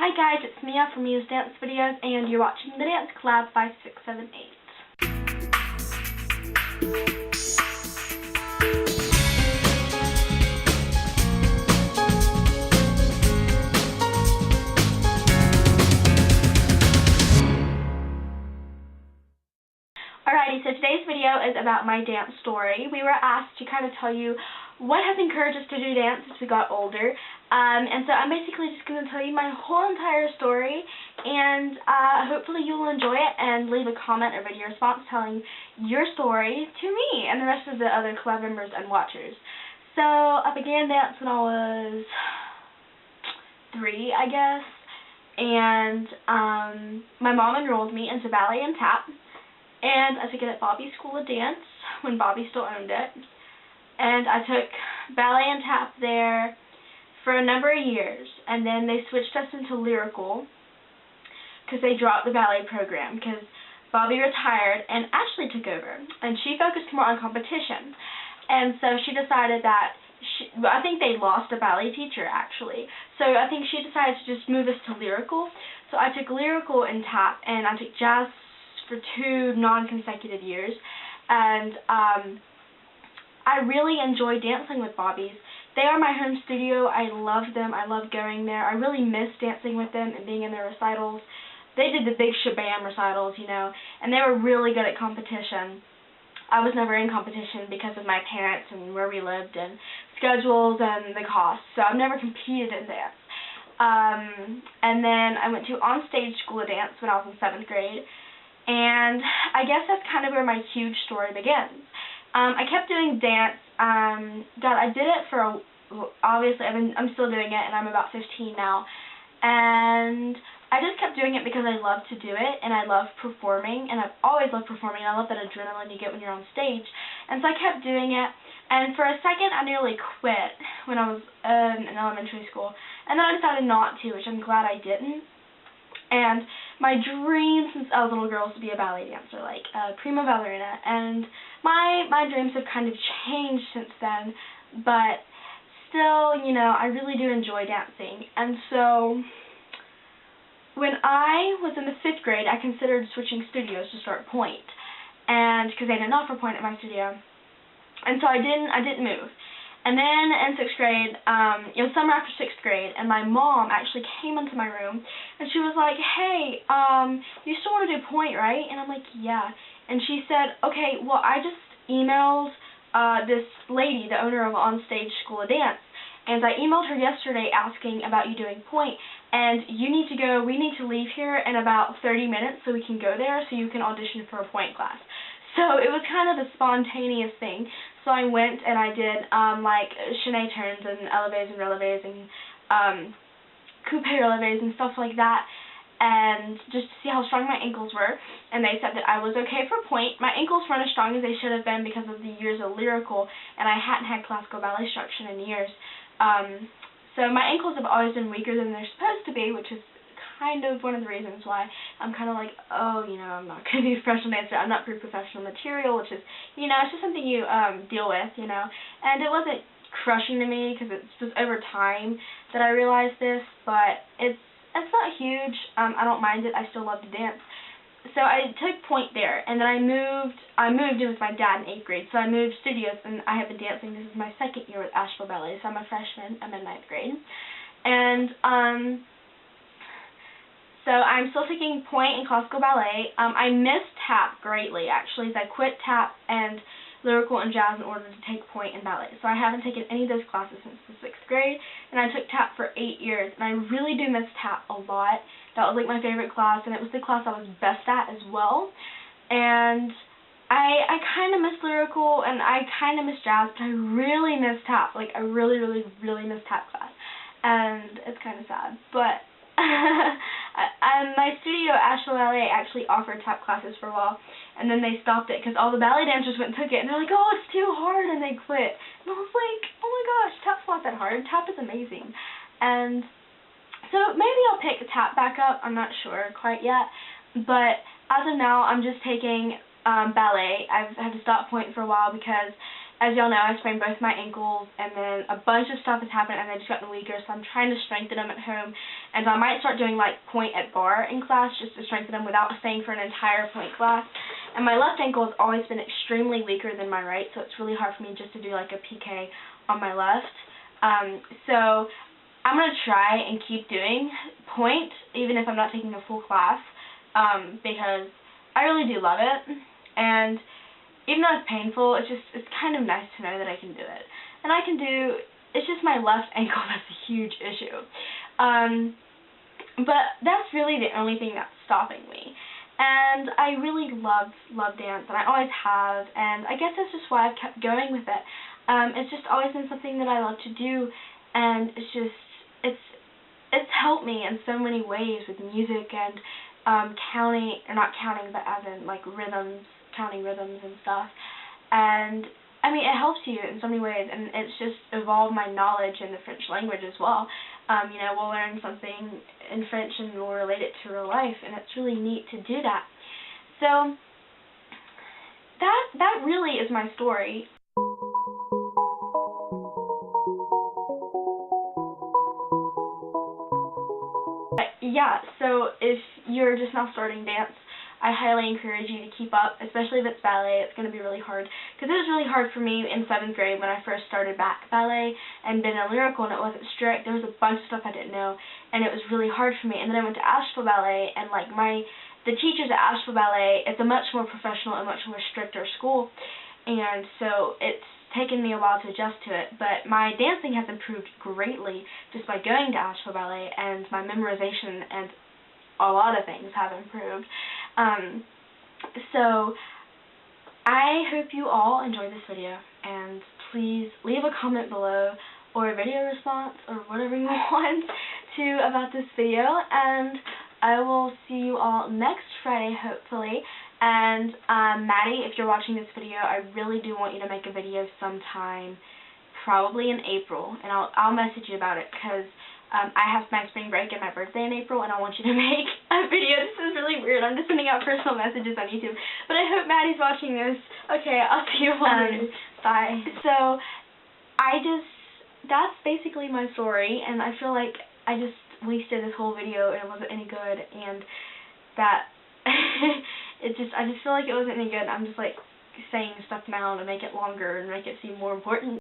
Hi guys, it's Mia from MiasDanceVideos, and you're watching the Dance Collab 5678. Alrighty, so today's video is about my dance story. We were asked to kind of tell you what has encouraged us to do dance as we got older. And so I'm basically just going to tell you my whole entire story, and hopefully you'll enjoy it and leave a comment or video response telling your story to me and the rest of the other collab members and watchers. So I began dance when I was 3, I guess, and my mom enrolled me into ballet and tap. And I took it at Bobby's School of Dance when Bobby still owned it. And I took ballet and tap there for a number of years. And then they switched us into lyrical because they dropped the ballet program because Bobby retired and Ashley took over. And she focused more on competition. And so she decided that, I think they lost a ballet teacher actually. So I think she decided to just move us to lyrical. So I took lyrical and tap, and I took jazz for 2 non-consecutive years, and I really enjoy dancing with Bobby's. They are my home studio. I love them. I love going there. I really miss dancing with them and being in their recitals. They did the big shabam recitals, you know, and they were really good at competition. I was never in competition because of my parents and where we lived and schedules and the costs, so I've never competed in dance. And then I went to on-stage school of dance when I was in 7th grade. And I guess that's kind of where my huge story begins. I kept doing dance. I did it for, obviously, I'm still doing it, and I'm about 15 now. And I just kept doing it because I love to do it, and I love performing, and I've always loved performing. I love that adrenaline you get when you're on stage. And so I kept doing it, and for a second I nearly quit when I was in elementary school. And then I decided not to, which I'm glad I didn't. And my dream since I was a little girl was to be a ballet dancer, like a prima ballerina, and my dreams have kind of changed since then, but still, you know, I really do enjoy dancing. And so when I was in the 5th grade, I considered switching studios to start Point, and because they didn't offer Point at my studio, and so I didn't move. And then in 6th grade, it was summer after 6th grade, and my mom actually came into my room, and she was like, hey, you still want to do Point, right? And I'm like, yeah. And she said, okay, well, I just emailed this lady, the owner of On-Stage School of Dance, and I emailed her yesterday asking about you doing Point, and you need to go, we need to leave here in about 30 minutes so we can go there so you can audition for a Point class. So it was kind of a spontaneous thing. So I went and I did like chaîné turns and élevés and relevés and coupé relevés and stuff like that, and just to see how strong my ankles were. And they said that I was okay for Point. My ankles weren't as strong as they should have been because of the years of lyrical, and I hadn't had classical ballet instruction in years. So my ankles have always been weaker than they're supposed to be, which is kind of one of the reasons why I'm kind of like, oh, you know, I'm not going to be a professional dancer. I'm not pre-professional material, which is, you know, it's just something you deal with, you know. And it wasn't crushing to me because it's just over time that I realized this, but it's not huge. I don't mind it. I still love to dance. So I took Point there, and then I moved in with my dad in 8th grade. So I moved studios, and I have been dancing. This is my 2nd year with Asheville Ballet, so I'm a freshman. I'm in 9th grade. And so I'm still taking Point in classical ballet. I missed tap greatly, actually. I quit tap and lyrical and jazz in order to take Point in ballet. So I haven't taken any of those classes since the 6th grade, and I took tap for 8 years. And I really do miss tap a lot. That was like my favorite class, and it was the class I was best at as well. And I kind of miss lyrical, and I kind of miss jazz, but I really miss tap. Like, I really, really, really miss tap class. And it's kind of sad, but my studio, Asheville Ballet, actually offered tap classes for a while, and then they stopped it because all the ballet dancers went and took it, and they're like, oh, it's too hard, and they quit. And I was like, oh my gosh, tap's not that hard. Tap is amazing. And so maybe I'll pick tap back up. I'm not sure quite yet, but as of now, I'm just taking ballet. I've had to stop Point for a while because as y'all know, I sprained both my ankles, and then a bunch of stuff has happened, and they've just gotten weaker, so I'm trying to strengthen them at home, and I might start doing, like, point at bar in class just to strengthen them without staying for an entire point class. And my left ankle has always been extremely weaker than my right, so it's really hard for me just to do, like, a PK on my left. So I'm going to try and keep doing point, even if I'm not taking a full class, because I really do love it, and even though it's painful, it's kind of nice to know that I can do it. And I can do, it's just my left ankle that's a huge issue. But that's really the only thing that's stopping me. And I really love dance, and I always have, and I guess that's just why I've kept going with it. It's just always been something that I love to do, and it's helped me in so many ways with music and counting, or not counting, but as in like rhythms, counting rhythms and stuff. And I mean, it helps you in so many ways, and it's just evolved my knowledge in the French language as well. You know, we'll learn something in French and we'll relate it to real life, and it's really neat to do that. So that really is my story. Yeah, so if you're just now starting dance, I highly encourage you to keep up, especially if it's ballet. It's going to be really hard, because it was really hard for me in 7th grade when I first started back ballet and been a lyrical, and it wasn't strict. There was a bunch of stuff I didn't know, and it was really hard for me. And then I went to Asheville Ballet, and like the teachers at Asheville Ballet, it's a much more professional and much more stricter school, and so it's taken me a while to adjust to it, but my dancing has improved greatly just by going to Asheville Ballet, and my memorization and a lot of things have improved. So I hope you all enjoyed this video, and please leave a comment below or a video response or whatever you want about this video, and I will see you all next Friday, hopefully. And Maddie, if you're watching this video, I really do want you to make a video sometime, probably in April, and I'll message you about it, because I have my spring break and my birthday in April, and I want you to make a video. This is really weird. I'm just sending out personal messages on YouTube, but I hope Maddie's watching this. Okay, I'll see you later. Bye. So that's basically my story, and I feel like I just wasted this whole video and it wasn't any good, and that I just feel like it wasn't any good. I'm just like saying stuff now to make it longer and make it seem more important.